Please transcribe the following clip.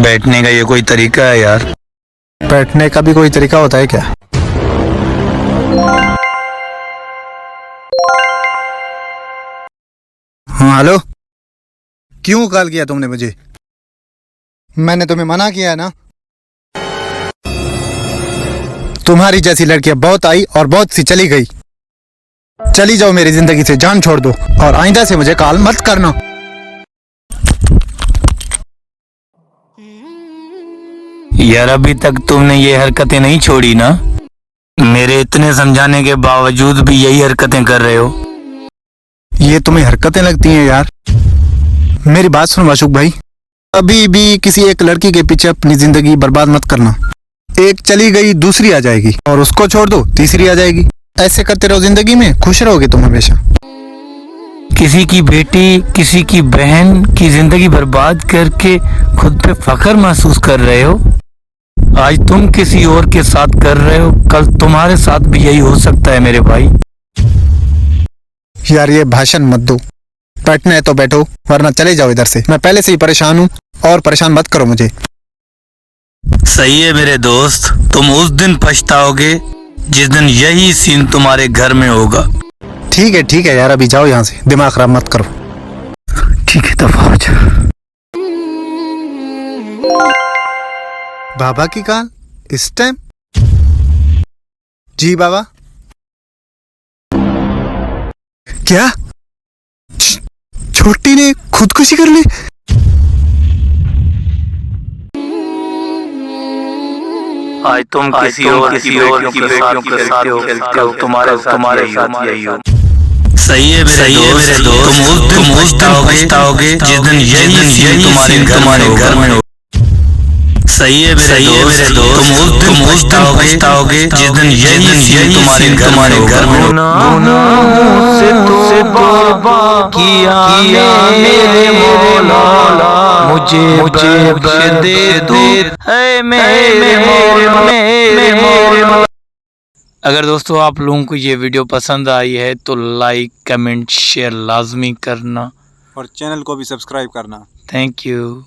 बैठने का ये कोई तरीका है यार? बैठने का भी कोई तरीका होता है क्या? हाँ हेलो, क्यों कॉल किया तुमने मुझे? मैंने तुम्हें मना किया है ना। तुम्हारी जैसी लड़कियां बहुत आई और बहुत सी चली गई। चली जाओ मेरी जिंदगी से, जान छोड़ दो और आइंदा से मुझे कॉल मत करना। यार अभी तक तुमने ये हरकतें नहीं छोड़ी ना? मेरे इतने समझाने के बावजूद भी यही हरकतें कर रहे हो। ये तुम्हें हरकतें लगती हैं यार? मेरी बात सुनो अशोक भाई, अभी भी किसी एक लड़की के पीछे अपनी जिंदगी बर्बाद मत करना। एक चली गई दूसरी आ जाएगी और उसको छोड़ दो तीसरी आ जाएगी। ऐसे करते रहो, जिंदगी में खुश रहोगे तुम हमेशा। किसी की बेटी, किसी की बहन की जिंदगी बर्बाद करके खुद पे फख्र महसूस कर रहे हो। आज तुम किसी और के साथ कर रहे हो, कल तुम्हारे साथ भी यही हो सकता है मेरे भाई। यार ये भाषण मत दो, बैठना है तो बैठो वरना चले जाओ इधर से। मैं पहले से ही परेशान हूँ और परेशान मत करो मुझे। सही है मेरे दोस्त, तुम उस दिन पछताओगे जिस दिन यही सीन तुम्हारे घर में होगा। ठीक है यार, अभी जाओ यहाँ से, दिमाग खराब मत करो। ठीक है दफा हो जा। बाबा की कॉल इस टाइम? जी बाबा। क्या छोटी ने खुदकुशी कर ली? आज तुम किसी और की बेटियों के साथ कल तुम्हारे साथ यही हो। सही है मेरे दोस्त, तुम उस दिन पछताओगे जिस दिन यही सीन तुम्हारे घर में हो। सही है मेरे दोस्त, तुम उस दिन पछताओगे जिस दिन यही सीन तुम्हारे घर में हो। मुझसे किया मेरे मौला, मुझे बख्श दे तू है मेरे मौला। अगर दोस्तों आप लोगों को ये वीडियो पसंद आई है तो लाइक, कमेंट, शेयर लाजमी करना और चैनल को भी सब्सक्राइब करना। Thank you.